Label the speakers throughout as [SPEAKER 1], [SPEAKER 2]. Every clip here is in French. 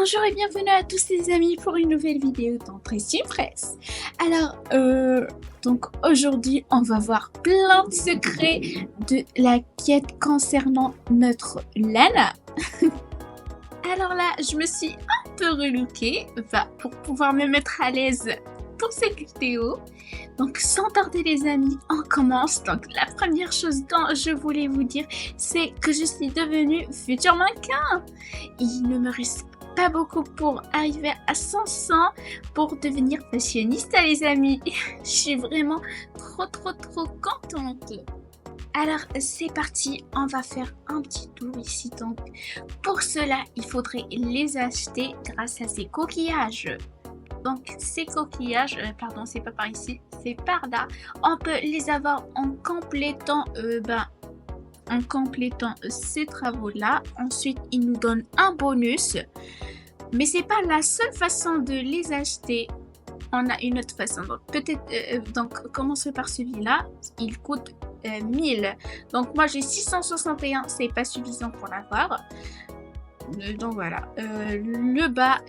[SPEAKER 1] Bonjour et bienvenue à tous les amis pour une nouvelle vidéo dans Tracy Press. Alors, donc aujourd'hui, on va voir plein de secrets de la quête concernant notre Lana. Alors là, je me suis un peu relookée pour pouvoir me mettre à l'aise pour cette vidéo. Donc sans tarder les amis, on commence. Donc la première chose dont je voulais vous dire, c'est que je suis devenue futur mannequin. Il ne me reste pas beaucoup pour arriver à 500 pour devenir fashionista les amis. Je suis vraiment trop contente. Alors c'est parti, on va faire un petit tour ici. Donc pour cela, il faudrait les acheter grâce à ces coquillages. Donc ces coquillages, pardon, c'est pas par ici, c'est par là. On peut les avoir en complétant ces travaux-là. Ensuite, ils nous donnent un bonus. Mais c'est pas la seule façon de les acheter. On a une autre façon. Donc peut-être, donc commencer par celui-là. Il coûte 1000. Donc moi j'ai 661, c'est pas suffisant pour l'avoir. Donc voilà, le bas,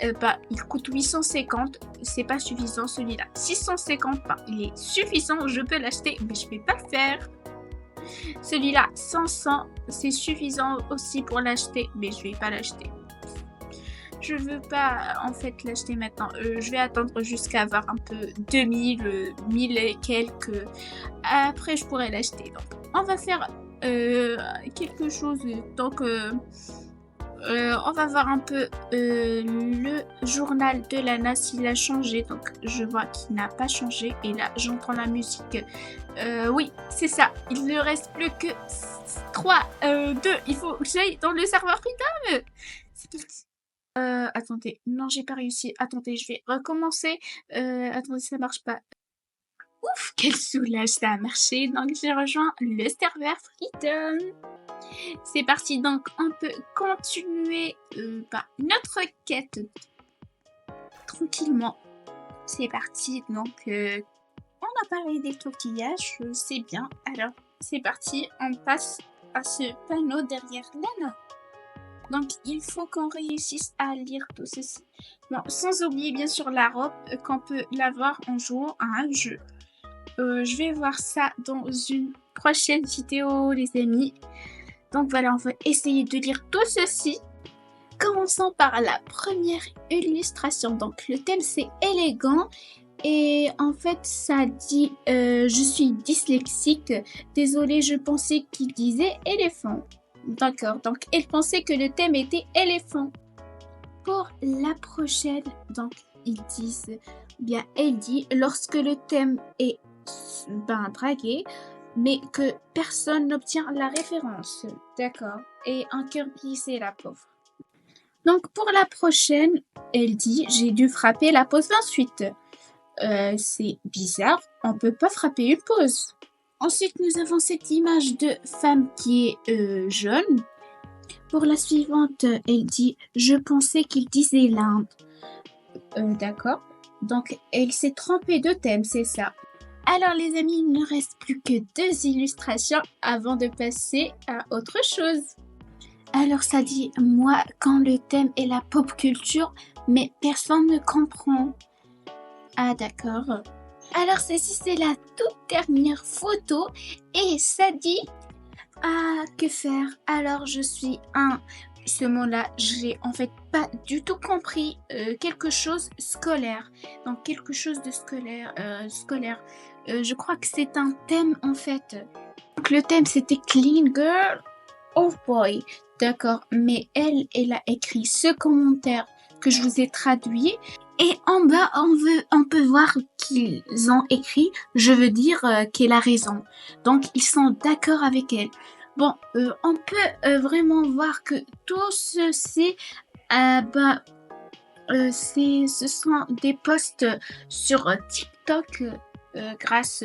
[SPEAKER 1] il coûte 850, c'est pas suffisant celui-là. 650, il est suffisant, je peux l'acheter, mais je vais pas le faire. Celui-là, 500, c'est suffisant aussi pour l'acheter, mais je vais pas l'acheter. Je veux pas en fait l'acheter maintenant, je vais attendre jusqu'à avoir un peu 2000, 1000 et quelques. Après je pourrais l'acheter. Donc on va faire quelque chose, donc on va voir un peu le journal de Lana s'il a changé. Donc je vois qu'il n'a pas changé et là j'entends la musique. Oui, c'est ça, il ne reste plus que 3, 2, il faut que j'aille dans le serveur Freedom. C'est parti. Attendez, non j'ai pas réussi, attendez je vais recommencer. Attendez, ça marche pas. Ouf, quel soulage, ça a marché. Donc j'ai rejoint le serveur Freedom. C'est parti, donc on peut continuer notre quête tranquillement. C'est parti, donc on a parlé des coquillages, c'est bien. Alors c'est parti, on passe à ce panneau derrière Lana. Donc il faut qu'on réussisse à lire tout ceci. Bon, sans oublier bien sûr la robe qu'on peut l'avoir en jouant à un jeu. Je vais voir ça dans une prochaine vidéo les amis. Donc voilà, on va essayer de lire tout ceci. Commençons par la première illustration. Donc le thème c'est élégant. Et en fait ça dit je suis dyslexique. Désolée, je pensais qu'il disait éléphant. D'accord, donc elle pensait que le thème était éléphant. Pour la prochaine, donc ils disent, bien elle dit, lorsque le thème est dragué, mais que personne n'obtient la référence. D'accord. Et un cœur brisé, la pauvre. Donc pour la prochaine, elle dit, j'ai dû frapper la pause 28. C'est bizarre, on peut pas frapper une pause. Ensuite, nous avons cette image de femme qui est jeune. Pour la suivante, elle dit « Je pensais qu'il disait l'Inde ». D'accord. Donc, elle s'est trompée de thème, c'est ça. Alors les amis, il ne reste plus que 2 illustrations avant de passer à autre chose. Alors ça dit « Moi, quand le thème est la pop culture, mais personne ne comprend ». Ah d'accord. Alors ceci c'est la toute dernière photo et ça dit ah que faire. Alors je suis ce mot-là, j'ai en fait pas du tout compris. Quelque chose scolaire. Donc quelque chose de scolaire. Je crois que c'est un thème en fait. Donc le thème c'était Clean Girl. Oh boy. D'accord. Mais elle a écrit ce commentaire que je vous ai traduit. Et en bas, on peut voir qu'ils ont écrit « Je veux dire qu'elle a raison ». Donc, ils sont d'accord avec elle. Bon, on peut vraiment voir que tout ceci, ce sont des posts sur TikTok grâce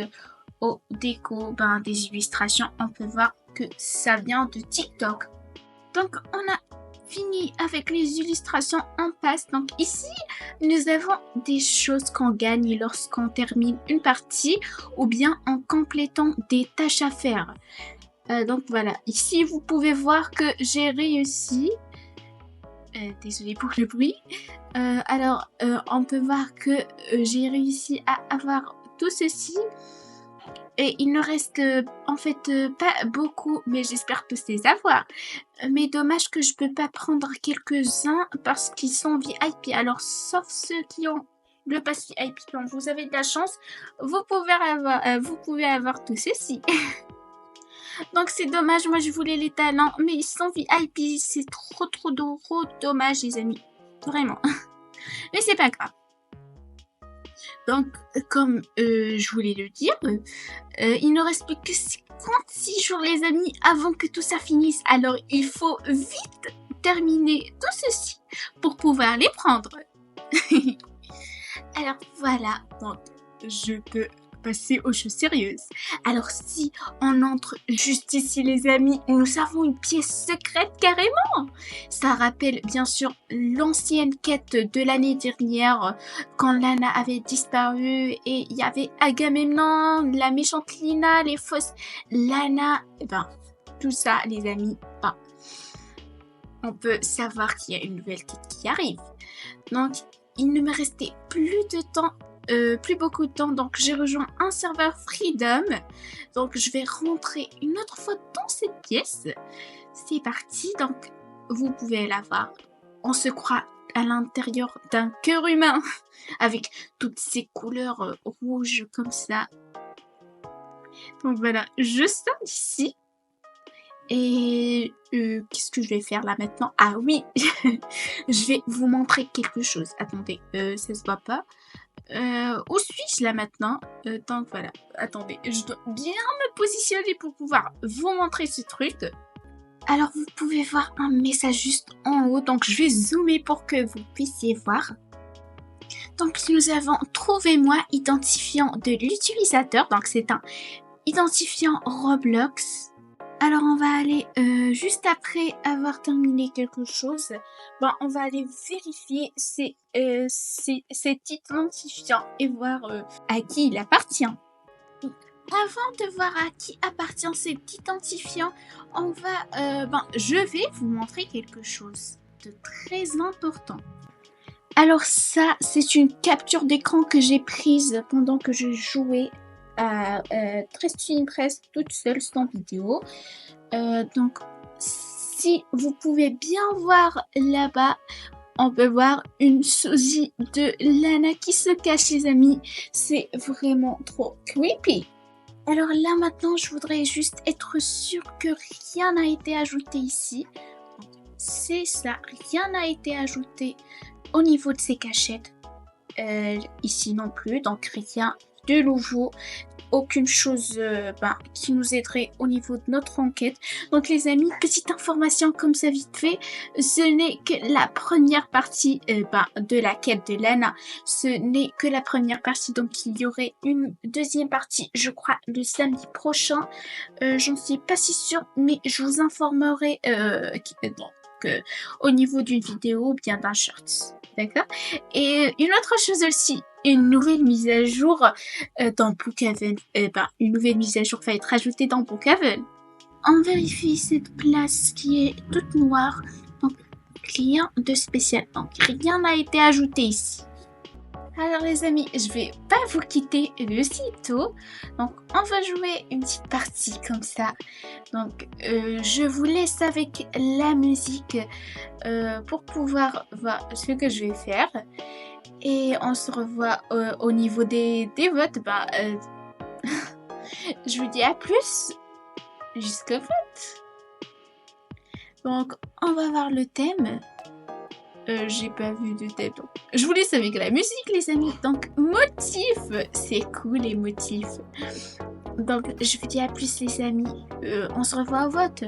[SPEAKER 1] aux décos, des illustrations. On peut voir que ça vient de TikTok. Donc, on a fini avec les illustrations, on passe. Donc ici, nous avons des choses qu'on gagne lorsqu'on termine une partie ou bien en complétant des tâches à faire. Donc voilà, ici vous pouvez voir que j'ai réussi Désolée pour le bruit. Alors, on peut voir que j'ai réussi à avoir tout ceci. Et il ne reste en fait pas beaucoup, mais j'espère tous les avoir. Mais dommage que je peux pas prendre quelques-uns parce qu'ils sont VIP. Alors, sauf ceux qui ont le pass VIP, quand vous avez de la chance, vous pouvez avoir tout ceci. Donc c'est dommage, moi je voulais les talents, mais ils sont VIP, c'est trop dommage les amis. Vraiment. Mais c'est pas grave. Donc, comme je voulais le dire, il ne reste plus que 56 jours les amis avant que tout ça finisse. Alors il faut vite terminer tout ceci pour pouvoir les prendre. Alors voilà, donc je peux passer aux choses sérieuses. Alors si on entre juste ici les amis, nous avons une pièce secrète carrément. Ça rappelle bien sûr l'ancienne quête de l'année dernière quand Lana avait disparu et il y avait Agamemnon, la méchante Lina, les fausses Lana, tout ça les amis, on peut savoir qu'il y a une nouvelle quête qui arrive. Donc il ne me restait plus beaucoup de temps, donc j'ai rejoint un serveur Freedom. Donc je vais rentrer une autre fois dans cette pièce. C'est parti, donc vous pouvez la voir. On se croit à l'intérieur d'un cœur humain avec toutes ces couleurs rouges comme ça. Donc voilà, je sors d'ici. Et qu'est-ce que je vais faire là maintenant? Ah oui, je vais vous montrer quelque chose. Attendez, ça se voit pas. Où suis-je là maintenant? Donc voilà, attendez, je dois bien me positionner pour pouvoir vous montrer ce truc. Alors vous pouvez voir un message juste en haut, donc je vais zoomer pour que vous puissiez voir. Donc nous avons trouvé moi identifiant de l'utilisateur, donc c'est un identifiant Roblox. Alors on va aller juste après avoir terminé quelque chose, on va aller vérifier cet identifiant et voir à qui il appartient. Donc, avant de voir à qui appartient cet identifiant, je vais vous montrer quelque chose de très important. Alors ça, c'est une capture d'écran que j'ai prise pendant que je jouais à Dressing Press toute seule sans vidéo. Donc si vous pouvez bien voir là-bas, on peut voir une sosie de Lana qui se cache les amis. C'est vraiment trop creepy. Alors là maintenant je voudrais juste être sûre que rien n'a été ajouté ici. C'est ça, rien n'a été ajouté au niveau de ces cachettes. Ici non plus, donc rien de nouveau, aucune chose qui nous aiderait au niveau de notre enquête. Donc les amis, petite information comme ça vite fait, ce n'est que la première partie de la quête de Lana. Ce n'est que la première partie, donc il y aurait une deuxième partie, je crois, le samedi prochain. J'en suis pas si sûre, mais je vous informerai au niveau d'une vidéo ou bien d'un short. D'accord? Et une autre chose aussi, une nouvelle mise à jour dans Brookhaven. Une nouvelle mise à jour va être ajoutée dans Brookhaven. On vérifie cette place qui est toute noire. Donc rien de spécial. Donc rien n'a été ajouté ici. Alors les amis, je vais pas vous quitter de sitôt. Donc on va jouer une petite partie comme ça. Donc je vous laisse avec la musique pour pouvoir voir ce que je vais faire. Et on se revoit au niveau des votes. Je vous dis à plus jusqu'au vote. Donc on va voir le thème. J'ai pas vu de thème. Donc, je vous laisse avec la musique les amis. Donc motif, c'est cool les motifs. Donc je vous dis à plus les amis. On se revoit au vote.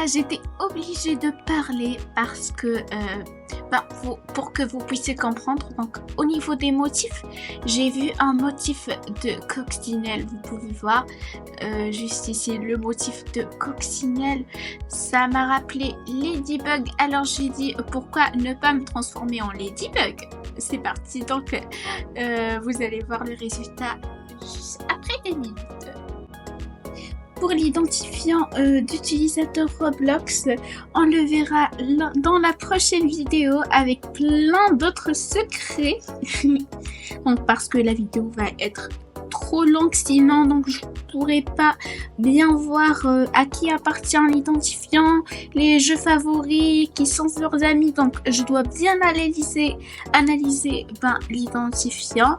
[SPEAKER 1] là, j'étais obligée de parler parce que, pour que vous puissiez comprendre. Donc, au niveau des motifs, j'ai vu un motif de coccinelle. Vous pouvez voir juste ici le motif de coccinelle. Ça m'a rappelé Ladybug. Alors, j'ai dit pourquoi ne pas me transformer en Ladybug. C'est parti. Donc, vous allez voir le résultat juste après des minutes. Pour l'identifiant d'utilisateur Roblox, on le verra dans la prochaine vidéo avec plein d'autres secrets. Donc parce que la vidéo va être trop longue sinon, donc je pourrais pas bien voir à qui appartient l'identifiant, les jeux favoris, qui sont leurs amis. Donc je dois bien analyser l'identifiant.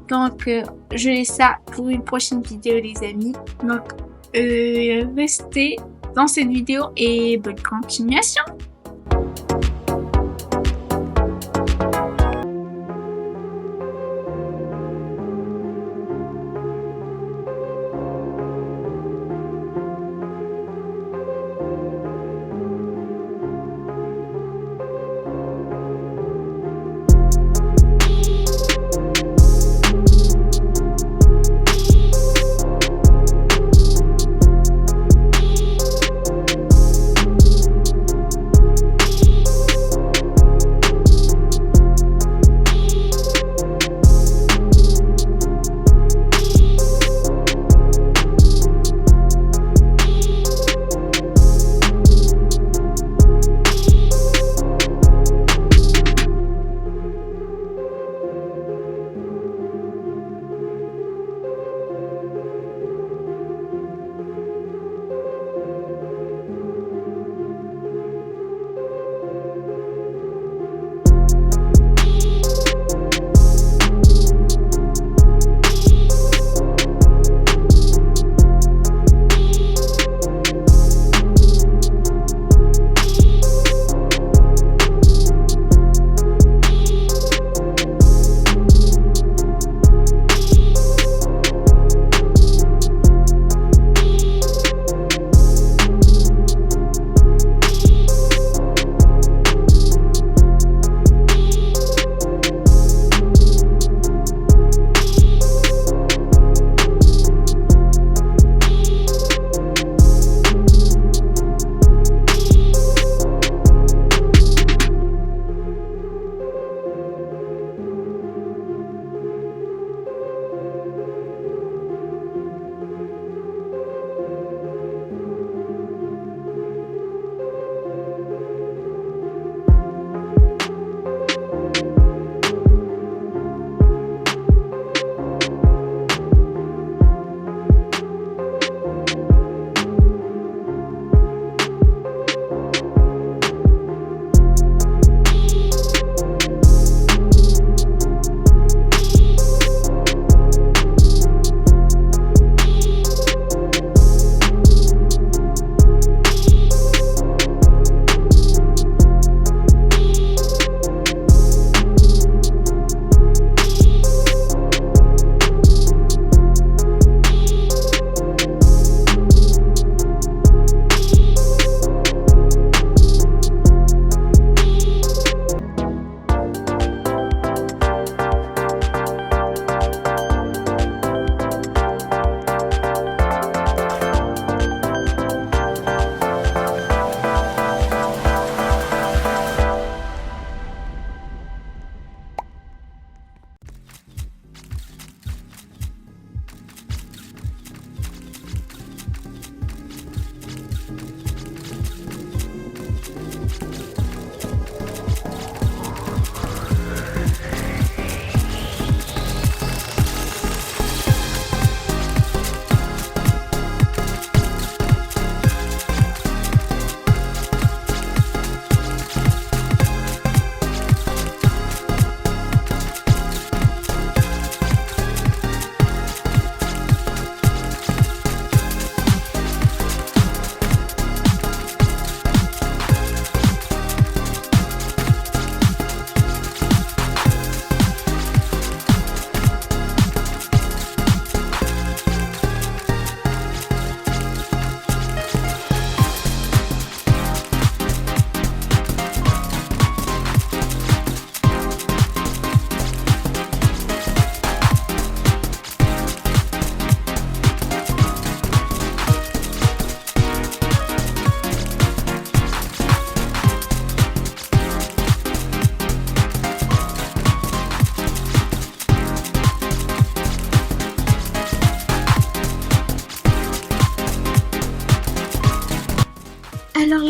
[SPEAKER 1] Donc je laisse ça pour une prochaine vidéo les amis. Donc restez dans cette vidéo et bonne continuation.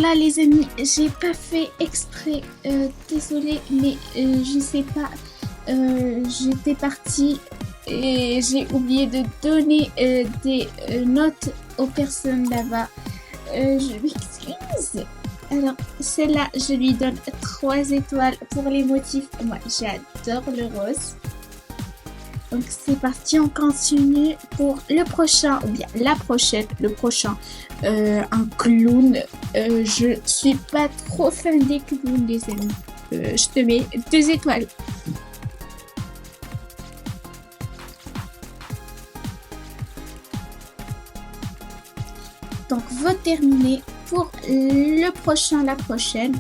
[SPEAKER 1] là, les amis, j'ai pas fait exprès. Désolée, mais je sais pas. J'étais partie et j'ai oublié de donner des notes aux personnes là-bas. Je m'excuse. Alors, celle-là, je lui donne 3 étoiles pour les motifs. Moi, j'adore le rose. Donc, c'est parti, on continue pour le prochain, ou bien la prochaine, le prochain, un clown. Je suis pas trop fan des clowns, les amis. Je te mets 2 étoiles. Donc, vote terminé. Pour le prochain, la prochaine,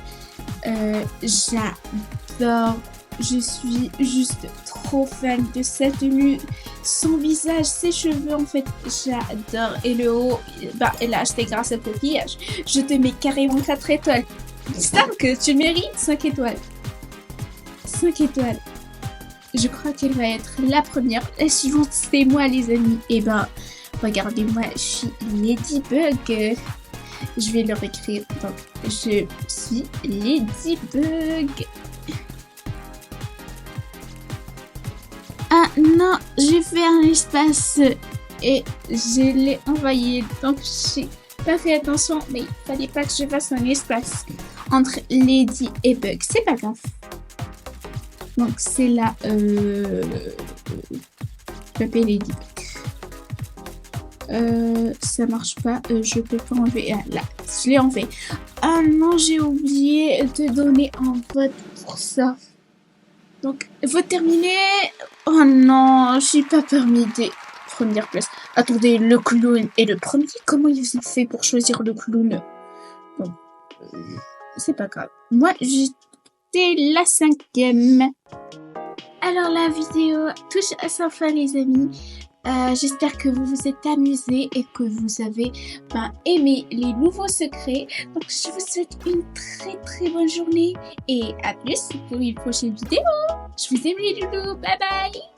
[SPEAKER 1] j'adore. Je suis juste trop fan de sa tenue, son visage, ses cheveux, en fait, j'adore. Et le haut, bah, elle a acheté grâce au coquillage. Je te mets carrément 4 étoiles. 5, tu mérites 5 étoiles. 5 étoiles. Je crois qu'elle va être la première. La suivante, c'est moi, les amis. Et ben, regardez-moi, je suis Ladybug. Je vais leur écrire. Donc, je suis Ladybug. Ah non, j'ai fait un espace et je l'ai envoyé. Donc, j'ai pas fait attention, mais il fallait pas que je fasse un espace entre Lady et Bug. C'est pas grave. Donc, c'est là. Je m'appelle Ladybug. Ça marche pas. Je peux pas enlever. Ah, là, je l'ai enlevé. Ah non, j'ai oublié de donner un vote pour ça. Donc, vote terminé. Oh non, j'ai pas permis des premières places. Attendez, le clown est le premier. Comment ils ont fait pour choisir le clown? Bon, c'est pas grave. Moi, j'étais la 5e. Alors, la vidéo touche à sa fin, les amis. J'espère que vous vous êtes amusés et que vous avez aimé les nouveaux secrets. Donc, je vous souhaite une très très bonne journée et à plus pour une prochaine vidéo. Je vous aime les loulous. Bye bye.